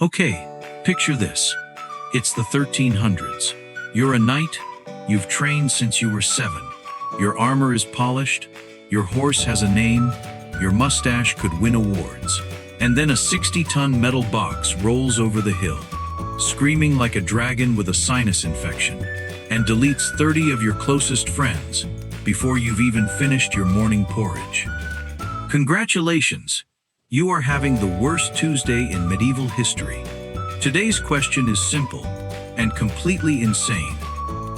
Okay, picture this. It's the 1300s. You're a knight. You've trained since you were 7. Your armor is polished. Your horse has a name. Your mustache could win awards. And then a 60-ton metal box rolls over the hill, screaming like a dragon with a sinus infection, and deletes 30 of your closest friends before you've even finished your morning porridge. Congratulations! You are having the worst Tuesday in medieval history. Today's question is simple and completely insane.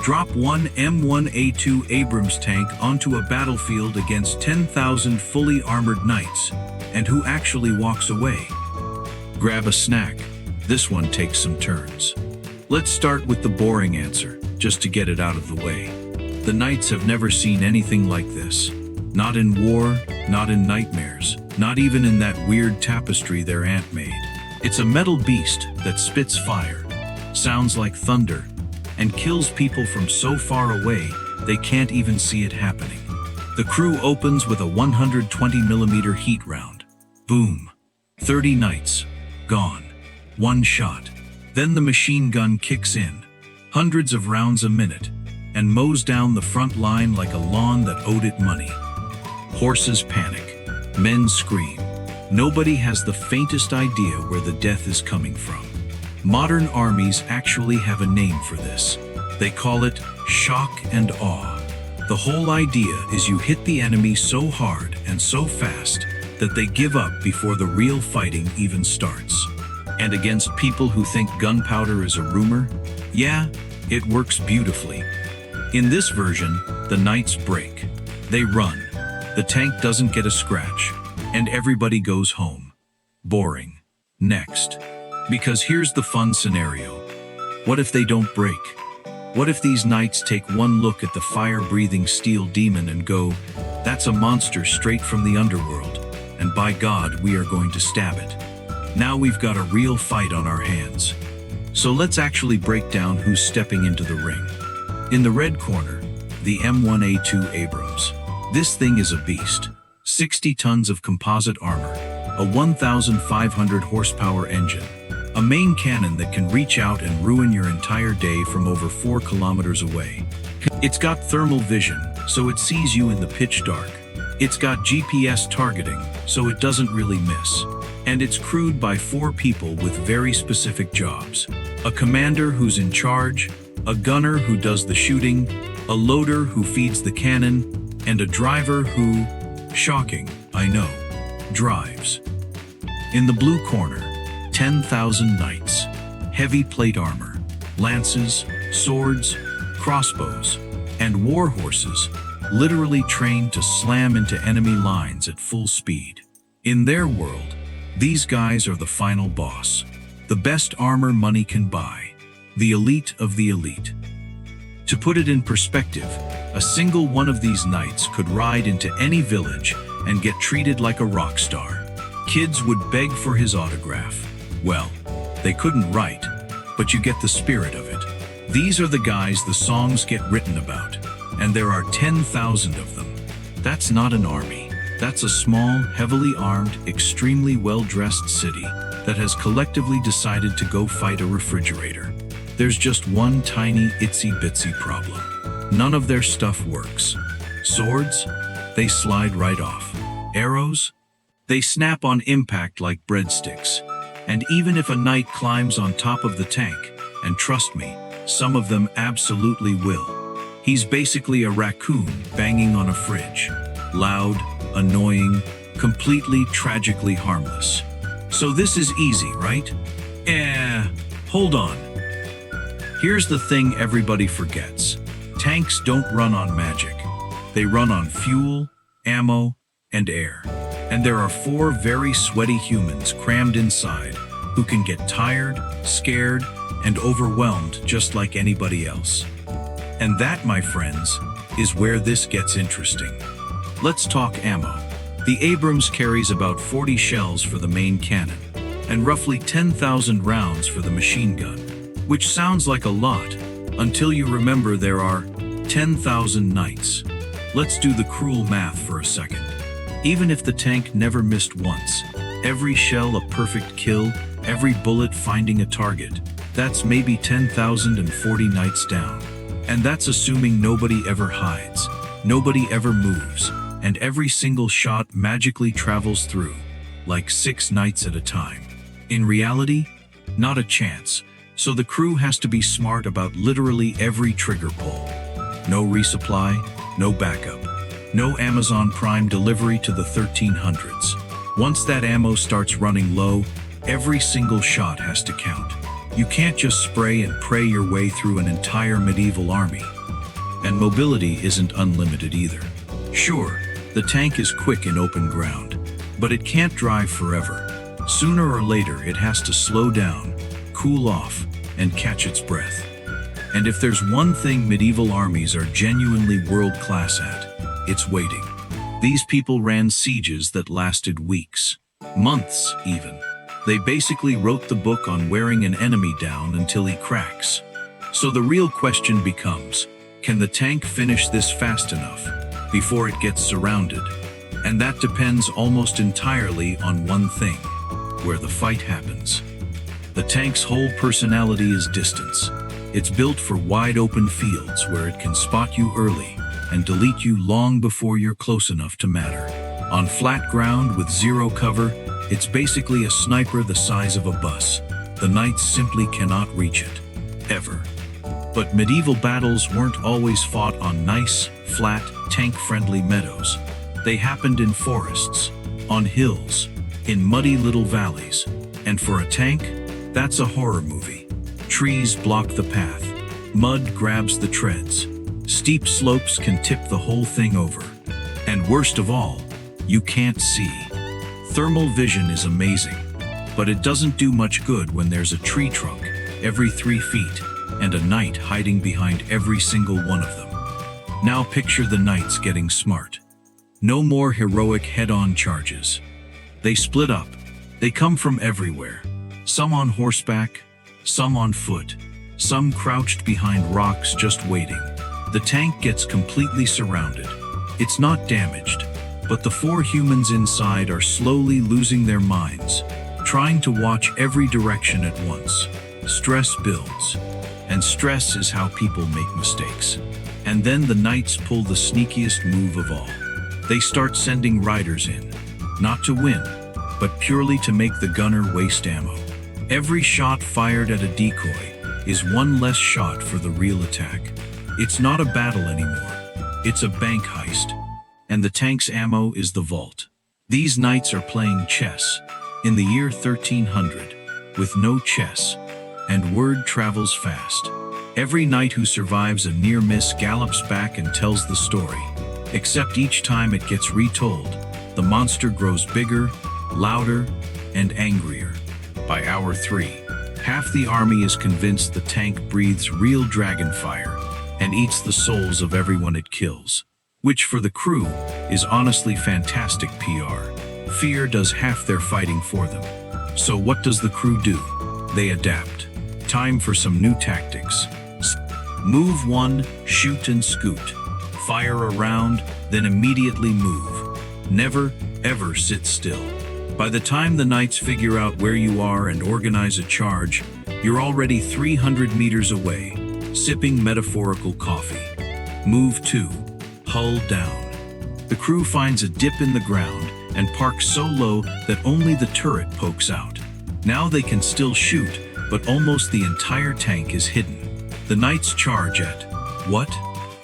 Drop one M1A2 Abrams tank onto a battlefield against 10,000 fully armored knights, and who actually walks away? Grab a snack. This one takes some turns. Let's start with the boring answer, just to get it out of the way. The knights have never seen anything like this. Not in war, not in nightmares, not even in that weird tapestry their aunt made. It's a metal beast that spits fire, sounds like thunder, and kills people from so far away they can't even see it happening. The crew opens with a 120mm heat round. Boom. 30 knights. Gone. One shot. Then the machine gun kicks in. Hundreds of rounds a minute, and mows down the front line like a lawn that owed it money. Horses panic. Men scream. Nobody has the faintest idea where the death is coming from. Modern armies actually have a name for this. They call it shock and awe. The whole idea is you hit the enemy so hard and so fast that they give up before the real fighting even starts. And against people who think gunpowder is a rumor, yeah, it works beautifully. In this version, the knights break. They run. The tank doesn't get a scratch, and everybody goes home. Boring. Next. Because here's the fun scenario. What if they don't break? What if these knights take one look at the fire-breathing steel demon and go, "That's a monster straight from the underworld, and by God, we are going to stab it." Now we've got a real fight on our hands. So let's actually break down who's stepping into the ring. In the red corner, the M1A2 Abrams. This thing is a beast. 60 tons of composite armor, a 1,500 horsepower engine, a main cannon that can reach out and ruin your entire day from over 4 kilometers away. It's got thermal vision, so it sees you in the pitch dark. It's got GPS targeting, so it doesn't really miss. And it's crewed by 4 people with very specific jobs. A commander who's in charge, a gunner who does the shooting, a loader who feeds the cannon, and a driver who, shocking, I know, drives. In the blue corner, 10,000 knights, heavy plate armor, lances, swords, crossbows, and war horses, literally trained to slam into enemy lines at full speed. In their world, these guys are the final boss, the best armor money can buy, the elite of the elite. To put it in perspective, a single one of these knights could ride into any village and get treated like a rock star. Kids would beg for his autograph. Well, they couldn't write, but you get the spirit of it. These are the guys the songs get written about, and there are 10,000 of them. That's not an army. That's a small, heavily armed, extremely well-dressed city that has collectively decided to go fight a refrigerator. There's just one tiny, itsy-bitsy problem. None of their stuff works. Swords? They slide right off. Arrows? They snap on impact like breadsticks. And even if a knight climbs on top of the tank, and trust me, some of them absolutely will, he's basically a raccoon banging on a fridge. Loud, annoying, completely tragically harmless. So this is easy, right? Hold on. Here's the thing everybody forgets. Tanks don't run on magic. They run on fuel, ammo, and air. And there are 4 very sweaty humans crammed inside who can get tired, scared, and overwhelmed just like anybody else. And that, my friends, is where this gets interesting. Let's talk ammo. The Abrams carries about 40 shells for the main cannon, and roughly 10,000 rounds for the machine gun, which sounds like a lot, until you remember there are 10,000 knights. Let's do the cruel math for a second. Even if the tank never missed once, every shell a perfect kill, every bullet finding a target. That's maybe 10,040 knights down. And that's assuming nobody ever hides, nobody ever moves, and every single shot magically travels through, like 6 knights at a time. In reality, not a chance. So the crew has to be smart about literally every trigger pull. No resupply, no backup, no Amazon Prime delivery to the 1300s. Once that ammo starts running low, every single shot has to count. You can't just spray and pray your way through an entire medieval army. And mobility isn't unlimited either. Sure, the tank is quick in open ground, but it can't drive forever. Sooner or later it has to slow down, cool off, and catch its breath. And if there's one thing medieval armies are genuinely world-class at, it's waiting. These people ran sieges that lasted weeks, months even. They basically wrote the book on wearing an enemy down until he cracks. So the real question becomes, can the tank finish this fast enough before it gets surrounded? And that depends almost entirely on one thing, where the fight happens. The tank's whole personality is distance. It's built for wide open fields where it can spot you early and delete you long before you're close enough to matter. On flat ground with zero cover, it's basically a sniper the size of a bus. The knights simply cannot reach it, ever. But medieval battles weren't always fought on nice, flat, tank-friendly meadows. They happened in forests, on hills, in muddy little valleys. And for a tank, that's a horror movie. Trees block the path, mud grabs the treads, steep slopes can tip the whole thing over. And worst of all, you can't see. Thermal vision is amazing, but it doesn't do much good when there's a tree trunk every 3 feet and a knight hiding behind every single one of them. Now picture the knights getting smart. No more heroic head-on charges. They split up. They come from everywhere. Some on horseback, some on foot, some crouched behind rocks just waiting. The tank gets completely surrounded. It's not damaged, but the 4 humans inside are slowly losing their minds, trying to watch every direction at once. Stress builds, and stress is how people make mistakes. And then the knights pull the sneakiest move of all. They start sending riders in, not to win, but purely to make the gunner waste ammo. Every shot fired at a decoy is one less shot for the real attack. It's not a battle anymore. It's a bank heist. And the tank's ammo is the vault. These knights are playing chess in the year 1300 with no chess, and word travels fast. Every knight who survives a near miss gallops back and tells the story. Except each time it gets retold, the monster grows bigger, louder, and angrier. By hour 3, half the army is convinced the tank breathes real dragon fire and eats the souls of everyone it kills. Which for the crew is honestly fantastic PR. Fear does half their fighting for them. So what does the crew do? They adapt. Time for some new tactics. Move 1, shoot and scoot. Fire around, then immediately move. Never, ever sit still. By the time the knights figure out where you are and organize a charge, you're already 300 meters away, sipping metaphorical coffee. Move 2, hull down. The crew finds a dip in the ground and parks so low that only the turret pokes out. Now they can still shoot, but almost the entire tank is hidden. The knights charge at, what?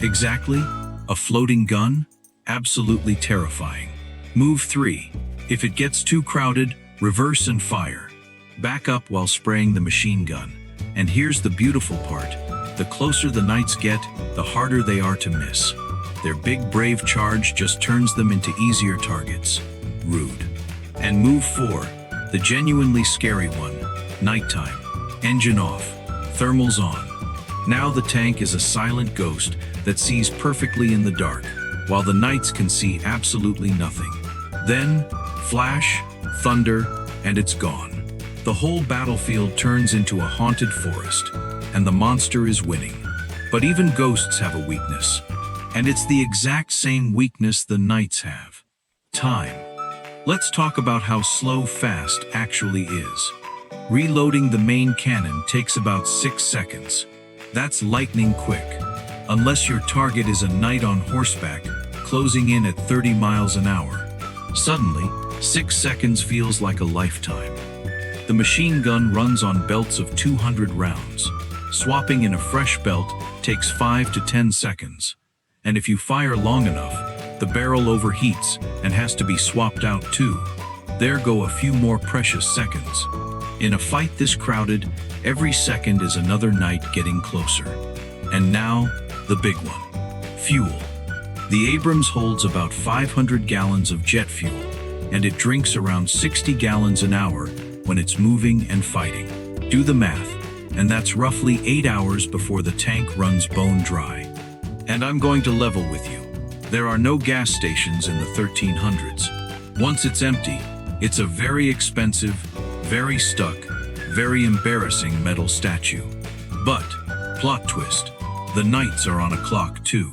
Exactly? A floating gun? Absolutely terrifying. Move 3. If it gets too crowded, reverse and fire. Back up while spraying the machine gun. And here's the beautiful part. The closer the knights get, the harder they are to miss. Their big brave charge just turns them into easier targets. Rude. And move 4, the genuinely scary one. Nighttime. Engine off. Thermals on. Now the tank is a silent ghost that sees perfectly in the dark, while the knights can see absolutely nothing. Then, flash, thunder, and it's gone. The whole battlefield turns into a haunted forest, and the monster is winning. But even ghosts have a weakness, and it's the exact same weakness the knights have. Time. Let's talk about how slow fast actually is. Reloading the main cannon takes about 6 seconds. That's lightning quick. Unless your target is a knight on horseback, closing in at 30 miles an hour. Suddenly, 6 seconds feels like a lifetime. The machine gun runs on belts of 200 rounds. Swapping in a fresh belt takes 5 to 10 seconds. And if you fire long enough, the barrel overheats and has to be swapped out too. There go a few more precious seconds. In a fight this crowded, every second is another knight getting closer. And now, the big one. Fuel. The Abrams holds about 500 gallons of jet fuel, and it drinks around 60 gallons an hour when it's moving and fighting. Do the math, and that's roughly 8 hours before the tank runs bone dry. And I'm going to level with you. There are no gas stations in the 1300s. Once it's empty, it's a very expensive, very stuck, very embarrassing metal statue. But, plot twist, the knights are on a clock too.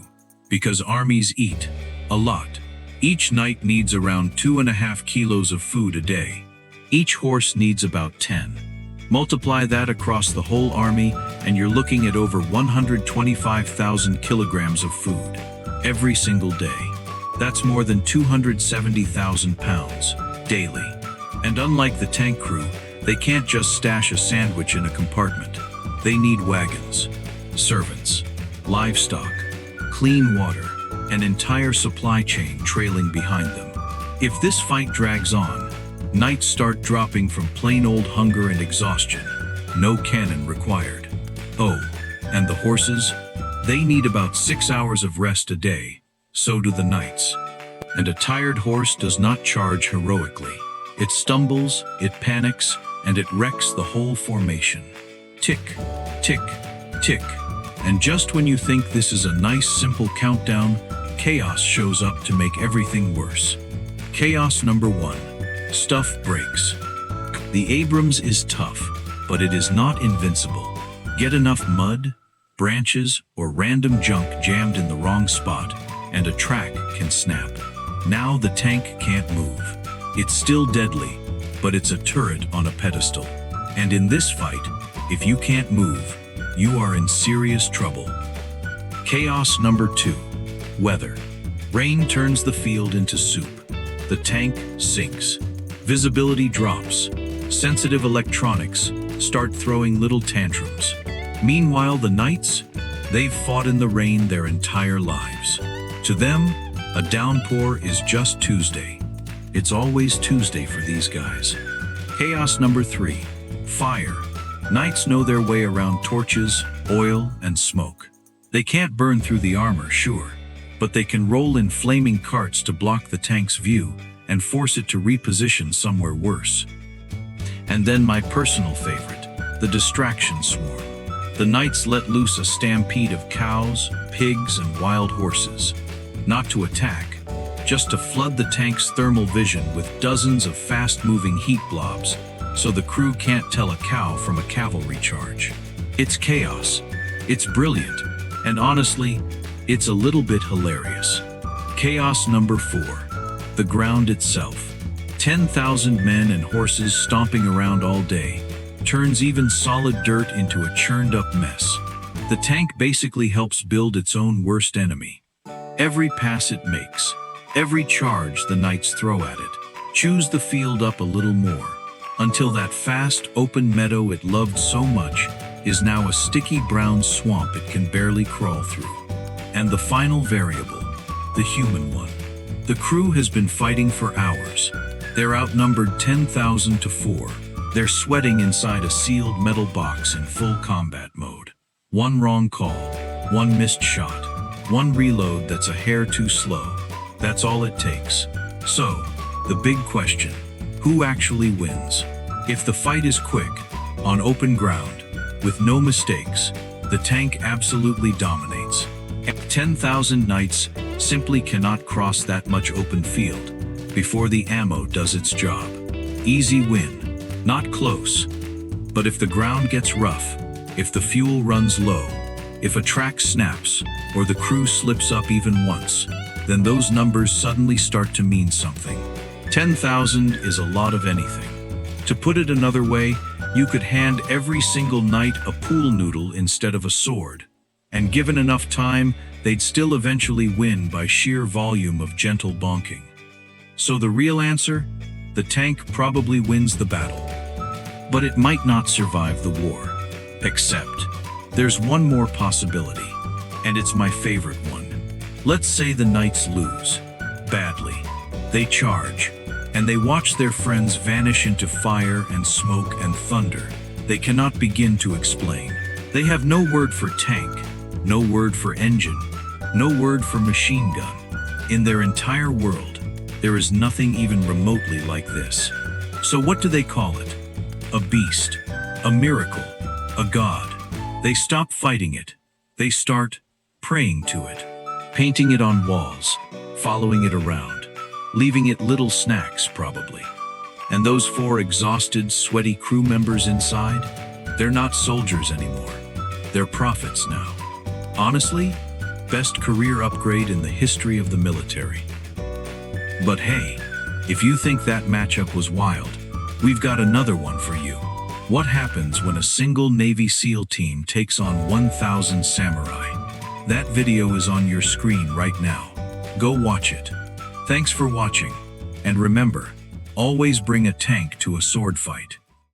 Because armies eat a lot. Each knight needs around 2.5 kilos of food a day. Each horse needs about 10. Multiply that across the whole army, and you're looking at over 125,000 kilograms of food every single day. That's more than 270,000 pounds daily. And unlike the tank crew, they can't just stash a sandwich in a compartment. They need wagons, servants, livestock, clean water, an entire supply chain trailing behind them. If this fight drags on, knights start dropping from plain old hunger and exhaustion. No cannon required. Oh, and the horses? They need about 6 hours of rest a day. So do the knights. And a tired horse does not charge heroically. It stumbles, it panics, and it wrecks the whole formation. Tick, tick, tick. And just when you think this is a nice simple countdown, chaos shows up to make everything worse. Chaos number 1. Stuff breaks. The Abrams is tough, but it is not invincible. Get enough mud, branches, or random junk jammed in the wrong spot, and a track can snap. Now the tank can't move. It's still deadly, but it's a turret on a pedestal. And in this fight, if you can't move, you are in serious trouble. Chaos number 2. Weather. Rain turns the field into soup. The tank sinks. Visibility drops. Sensitive electronics start throwing little tantrums. Meanwhile, the knights, they've fought in the rain their entire lives. To them, a downpour is just Tuesday. It's always Tuesday for these guys. Chaos number 3. Fire. Knights know their way around torches, oil, and smoke. They can't burn through the armor, sure, but they can roll in flaming carts to block the tank's view and force it to reposition somewhere worse. And then my personal favorite, the distraction swarm. The knights let loose a stampede of cows, pigs, and wild horses. Not to attack, just to flood the tank's thermal vision with dozens of fast-moving heat blobs, so the crew can't tell a cow from a cavalry charge. It's chaos. It's brilliant. And honestly, it's a little bit hilarious. Chaos number 4. The ground itself. 10,000 men and horses stomping around all day turns even solid dirt into a churned-up mess. The tank basically helps build its own worst enemy. Every pass it makes, every charge the knights throw at it, chews the field up a little more, until that fast, open meadow it loved so much is now a sticky brown swamp it can barely crawl through. And the final variable, the human one. The crew has been fighting for hours. They're outnumbered 10,000 to 4. They're sweating inside a sealed metal box in full combat mode. One wrong call, one missed shot, one reload that's a hair too slow. That's all it takes. So, the big question, who actually wins? If the fight is quick, on open ground, with no mistakes, the tank absolutely dominates. 10,000 knights simply cannot cross that much open field before the ammo does its job. Easy win. Not close. But if the ground gets rough, if the fuel runs low, if a track snaps, or the crew slips up even once, then those numbers suddenly start to mean something. 10,000 is a lot of anything. To put it another way, You could hand every single knight a pool noodle instead of a sword, and given enough time, they'd still eventually win by sheer volume of gentle bonking. So the real answer? The tank probably wins the battle. But it might not survive the war. Except, there's one more possibility, and it's my favorite one. Let's say the knights lose. Badly. They charge, and they watch their friends vanish into fire and smoke and thunder. They cannot begin to explain. They have no word for tank, no word for engine, no word for machine gun. In their entire world, there is nothing even remotely like this. So what do they call it? A beast, a miracle, a god. They stop fighting it. They start praying to it, painting it on walls, following it around, leaving it little snacks probably. And those 4 exhausted, sweaty crew members inside, they're not soldiers anymore. They're prophets now. Honestly, best career upgrade in the history of the military. But hey, if you think that matchup was wild, we've got another one for you. What happens when a single Navy SEAL team takes on 1,000 samurai? That video is on your screen right now. Go watch it. Thanks for watching. And remember, always bring a tank to a sword fight.